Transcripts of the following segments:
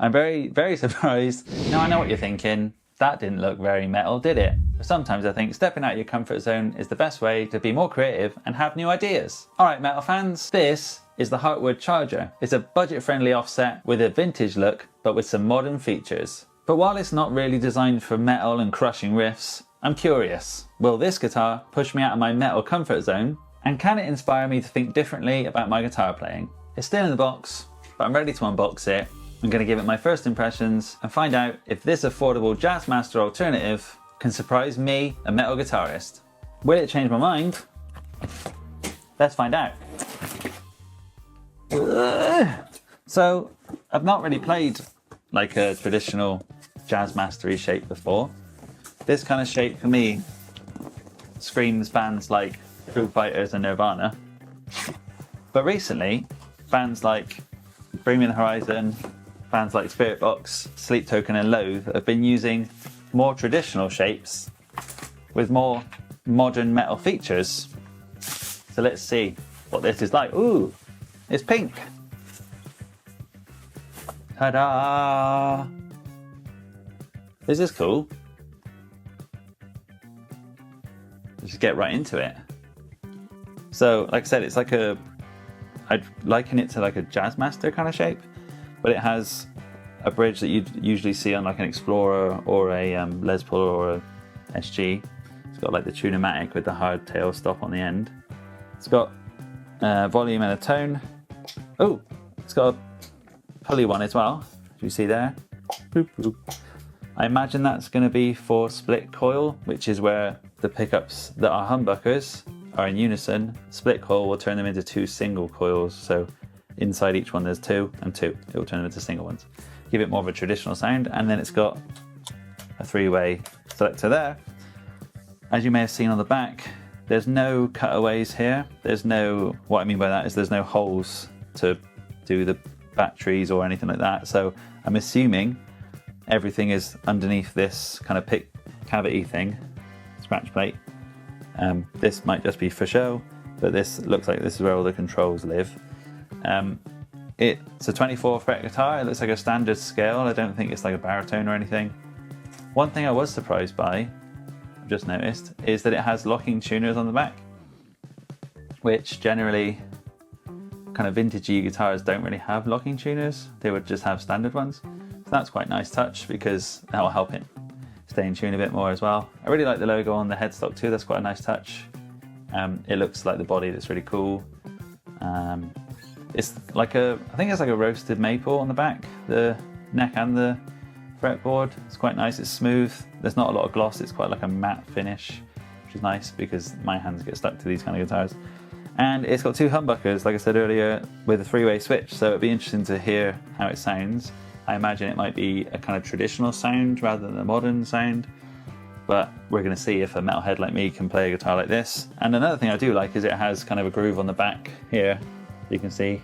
I'm very, very surprised. Now I know what you're thinking. That didn't look very metal, did it? But sometimes I think stepping out of your comfort zone is the best way to be more creative and have new ideas. Alright metal fans, this is the Hartwood Charger. It's a budget-friendly offset with a vintage look, but with some modern features. But while it's not really designed for metal and crushing riffs, I'm curious. Will this guitar push me out of my metal comfort zone? And can it inspire me to think differently about my guitar playing? It's still in the box, but I'm ready to unbox it. I'm going to give it my first impressions and find out if this affordable Jazzmaster alternative can surprise me, a metal guitarist. Will it change my mind? Let's find out. So, I've not really played like a traditional Jazzmaster-y shape before. This kind of shape for me screams bands like Foo Fighters and Nirvana. But recently, bands like Bring Me the Horizon, bands like Spirit Box, Sleep Token and Loathe have been using more traditional shapes with more modern metal features. So let's see what this is like. Ooh, it's pink. Ta-da! This is cool. Let's just get right into it. So, like I said, it's like I'd liken it to like a Jazzmaster kind of shape, but it has a bridge that you'd usually see on like an Explorer or a Les Paul or a SG. It's got like the Tune-o-matic with the hard tail stop on the end. It's got volume and a tone. Oh, it's got a pulley one as well, as you see there. Boop, boop. I imagine that's going to be for split coil, which is where the pickups that are humbuckers are in unison. Split coil will turn them into two single coils, so inside each one there's two and two. It will turn them into single ones. Give it more of a traditional sound, and then it's got a three-way selector there. As you may have seen on the back, there's no cutaways here. What I mean by that is there's no holes to do the batteries or anything like that. So I'm assuming everything is underneath this kind of pick cavity thing, scratch plate. This might just be for show, but this looks like this is where all the controls live. It's a 24 fret guitar. It looks like a standard scale. I don't think it's like a baritone or anything. One thing I was surprised by, I've just noticed, is that it has locking tuners on the back, which generally kind of vintagey guitars don't really have locking tuners. They would just have standard ones. So that's quite a nice touch because that will help it stay in tune a bit more as well. I really like the logo on the headstock too. That's quite a nice touch. It looks like the body that's really cool. It's like I think it's like a roasted maple on the back, the neck and the fretboard. It's quite nice. It's smooth. There's not a lot of gloss. It's quite like a matte finish, which is nice because my hands get stuck to these kind of guitars. And it's got two humbuckers, like I said earlier, with a three-way switch. So it'd be interesting to hear how it sounds. I imagine it might be a kind of traditional sound rather than a modern sound. But we're going to see if a metalhead like me can play a guitar like this. And another thing I do like is it has kind of a groove on the back here, you can see,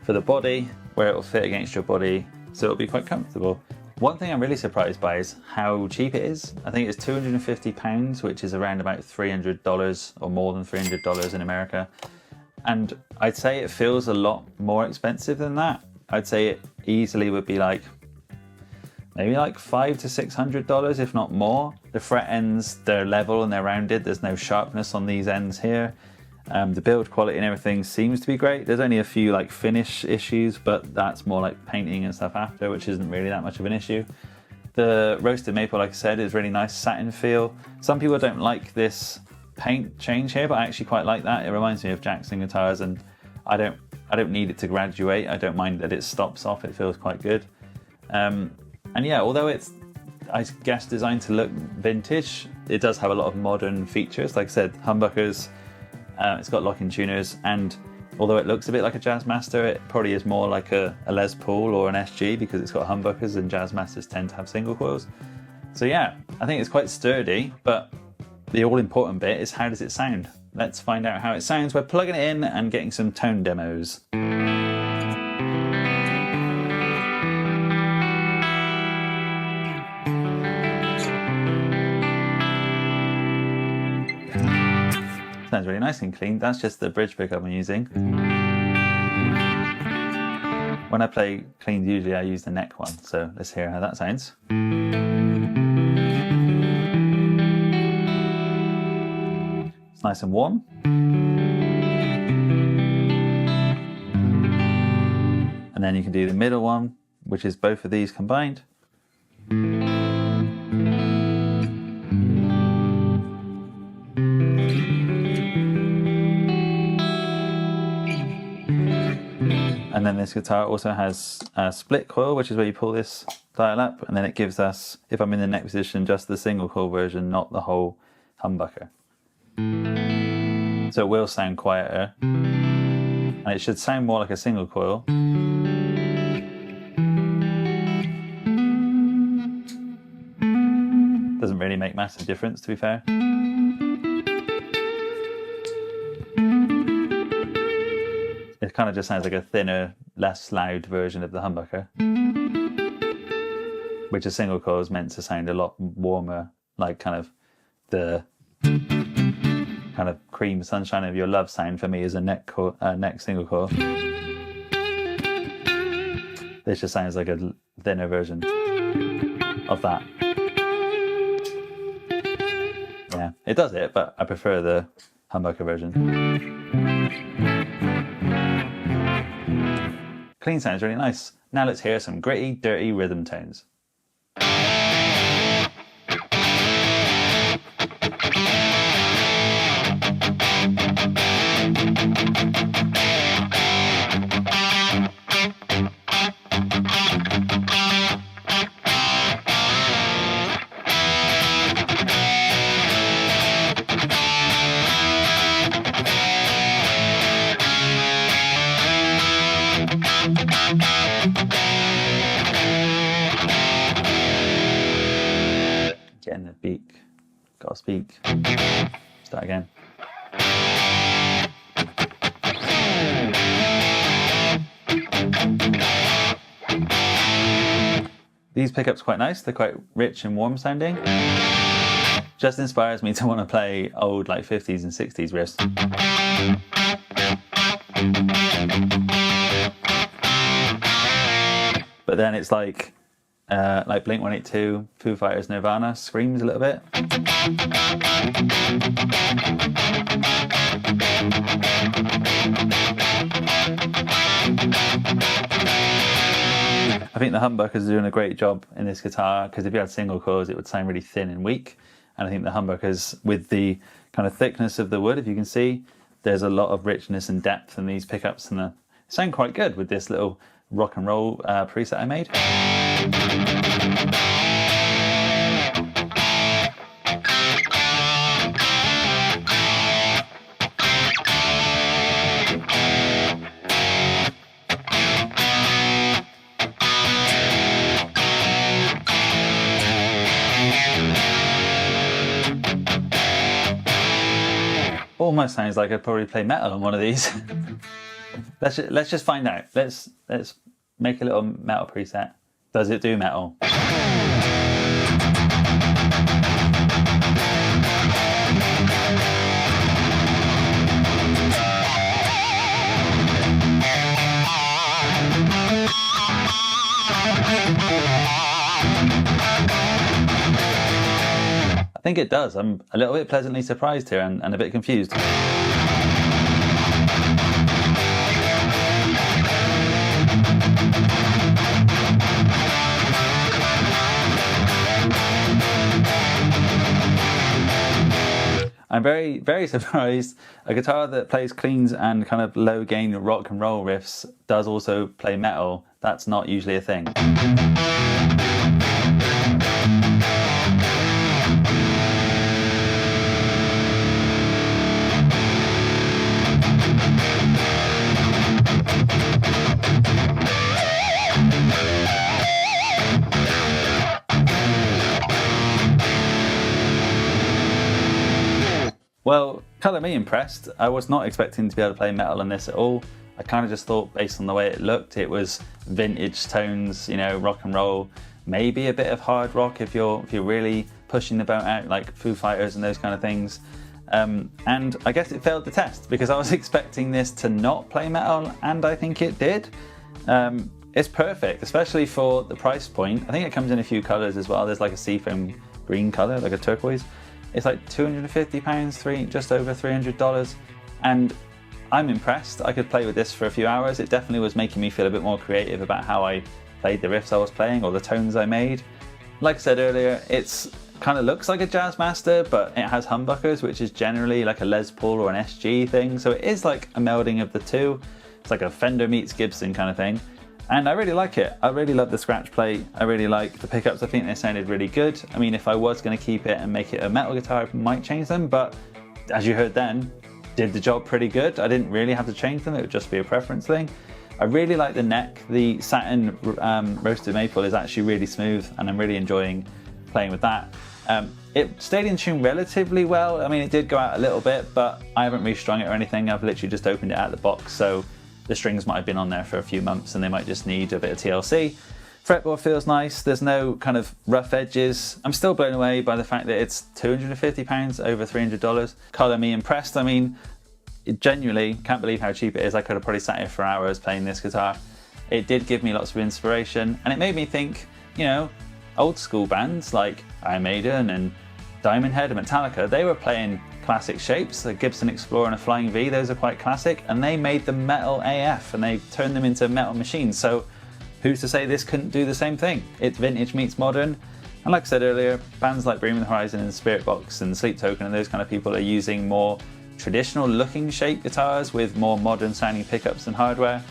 for the body, where it will fit against your body, so it'll be quite comfortable. One thing I'm really surprised by is how cheap it is. I think it's £250, which is around about $300 or more than $300 in America. And I'd say it feels a lot more expensive than that. I'd say it easily would be like maybe like $500 to $600, if not more. The fret ends, they're level and they're rounded. There's no sharpness on these ends here. The build quality and everything seems to be great. There's only a few like finish issues, but that's more like painting and stuff after, which isn't really that much of an issue. The roasted maple, like I said, is really nice satin feel. Some people don't like this paint change here, but I actually quite like that. It reminds me of Jackson guitars, and I don't need it to graduate. I don't mind that it stops off. It feels quite good. And yeah, although it's, I guess, designed to look vintage, it does have a lot of modern features. Like I said, humbuckers, it's got locking tuners, and although it looks a bit like a Jazzmaster, it probably is more like a Les Paul or an SG because it's got humbuckers, and Jazzmasters tend to have single coils. So yeah, I think it's quite sturdy, but the all-important bit is how does it sound? Let's find out how it sounds. We're plugging it in and getting some tone demos. Sounds really nice and clean. That's just the bridge pickup I'm using. When I play cleans, usually I use the neck one, so let's hear how that sounds. It's nice and warm. And then you can do the middle one, which is both of these combined. And then this guitar also has a split coil, which is where you pull this dial up, and then it gives us, if I'm in the neck position, just the single coil version, not the whole humbucker. So it will sound quieter, and it should sound more like a single coil. Doesn't really make massive difference, to be fair. It kind of just sounds like a thinner, less loud version of the humbucker, which a single coil is meant to sound a lot warmer, like kind of the kind of cream sunshine of your love sound for me is a neck single coil. This just sounds like a thinner version of that. Yeah, it does it, but I prefer the humbucker version. Clean sounds really nice. Now let's hear some gritty, dirty rhythm tones. Getting the beak, gotta speak. Start again. These pickups are quite nice, they're quite rich and warm sounding. Just inspires me to want to play old like 50s and 60s riffs. But then it's like Blink-182, Foo Fighters, Nirvana screams a little bit. I think the humbuckers are doing a great job in this guitar, because if you had single coils it would sound really thin and weak, and I think the humbuckers, with the kind of thickness of the wood, if you can see, there's a lot of richness and depth in these pickups, and they sound quite good with this little rock and roll preset I made. Almost sounds like I'd probably play metal on one of these. Let's just find out. Let's make a little metal preset. Does it do metal? I think it does. I'm a little bit pleasantly surprised here and a bit confused. I'm very, very surprised. A guitar that plays cleans and kind of low gain rock and roll riffs does also play metal. That's not usually a thing. Well, colour me impressed. I was not expecting to be able to play metal on this at all. I kind of just thought, based on the way it looked, it was vintage tones, you know, rock and roll, maybe a bit of hard rock if you're really pushing the boat out, like Foo Fighters and those kind of things. And I guess it failed the test, because I was expecting this to not play metal, and I think it did. it's perfect, especially for the price point. I think it comes in a few colours as well. There's like a seafoam green colour, like a turquoise. It's like £250, just over $300. And I'm impressed. I could play with this for a few hours. It definitely was making me feel a bit more creative about how I played the riffs I was playing or the tones I made. Like I said earlier, it's kind of looks like a Jazzmaster, but it has humbuckers, which is generally like a Les Paul or an SG thing. So it is like a melding of the two. It's like a Fender meets Gibson kind of thing. And I really like it. I really love the scratch plate. I really like the pickups. I think they sounded really good. I mean, if I was going to keep it and make it a metal guitar, I might change them. But as you heard then, did the job pretty good. I didn't really have to change them. It would just be a preference thing. I really like the neck. The satin roasted maple is actually really smooth, and I'm really enjoying playing with that. It stayed in tune relatively well. I mean, it did go out a little bit, but I haven't restrung it or anything. I've literally just opened it out of the box, so the strings might have been on there for a few months and they might just need a bit of TLC. Fretboard feels nice. There's no kind of rough edges. I'm still blown away by the fact that it's £250, over $300. Colour me impressed. I mean, genuinely can't believe how cheap it is. I could have probably sat here for hours playing this guitar. It did give me lots of inspiration, and it made me think, you know, old school bands like Iron Maiden and Diamond Head and Metallica, they were playing classic shapes. The Gibson Explorer and a Flying V, those are quite classic, and they made them metal AF and they turned them into metal machines. So who's to say this couldn't do the same thing? It's vintage meets modern. And like I said earlier, bands like Bring Me the Horizon and Spirit Box and Sleep Token and those kind of people are using more traditional looking shape guitars with more modern sounding pickups and hardware.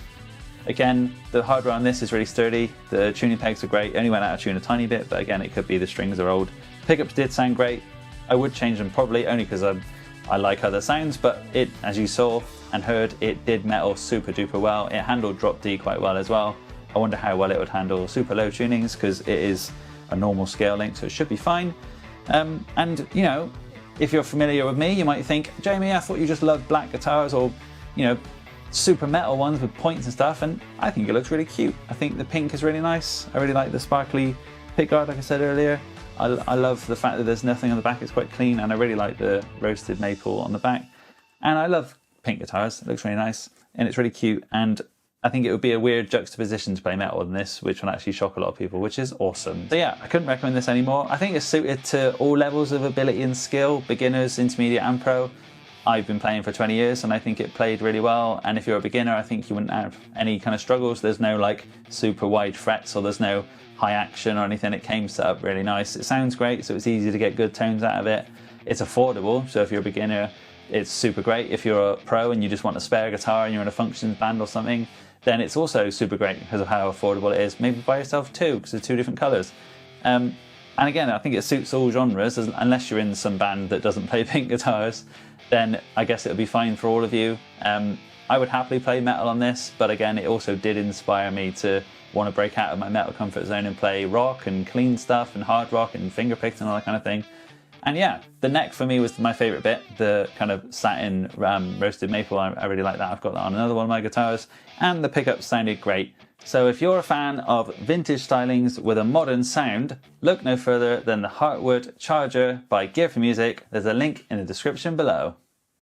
Again, the hardware on this is really sturdy. The tuning pegs are great. It only went out of tune a tiny bit, but again, it could be the strings are old. Pickups did sound great. I would change them probably only because I like other sounds, but it, as you saw and heard, it did metal super duper well. It handled drop D quite well as well. I wonder how well it would handle super low tunings because it is a normal scale length, so it should be fine. And you know, if you're familiar with me, you might think, Jamie, I thought you just loved black guitars or, you know, super metal ones with points and stuff, and I think it looks really cute. I think the pink is really nice. I really like the sparkly pickguard, like I said earlier. I love the fact that there's nothing on the back, it's quite clean, and I really like the roasted maple on the back. And I love pink guitars, it looks really nice, and it's really cute, and I think it would be a weird juxtaposition to play metal than this, which will actually shock a lot of people, which is awesome. So yeah, I couldn't recommend this anymore. I think it's suited to all levels of ability and skill, beginners, intermediate and pro. I've been playing for 20 years and I think it played really well, and if you're a beginner I think you wouldn't have any kind of struggles. There's no like super wide frets or there's no high action or anything. It came set up really nice. It sounds great, so it's easy to get good tones out of it. It's affordable, so if you're a beginner it's super great. If you're a pro and you just want a spare guitar and you're in a functions band or something, then it's also super great because of how affordable it is. Maybe buy yourself two because they're two different colours. And again, I think it suits all genres, unless you're in some band that doesn't play pink guitars, then I guess it would be fine for all of you. I would happily play metal on this, but again, it also did inspire me to want to break out of my metal comfort zone and play rock and clean stuff and hard rock and fingerpicked and all that kind of thing. And yeah, the neck for me was my favourite bit, the kind of satin roasted maple. I really like that. I've got that on another one of my guitars, and the pickups sounded great. So if you're a fan of vintage stylings with a modern sound, look no further than the Hartwood Charger by Gear for Music. There's a link in the description below.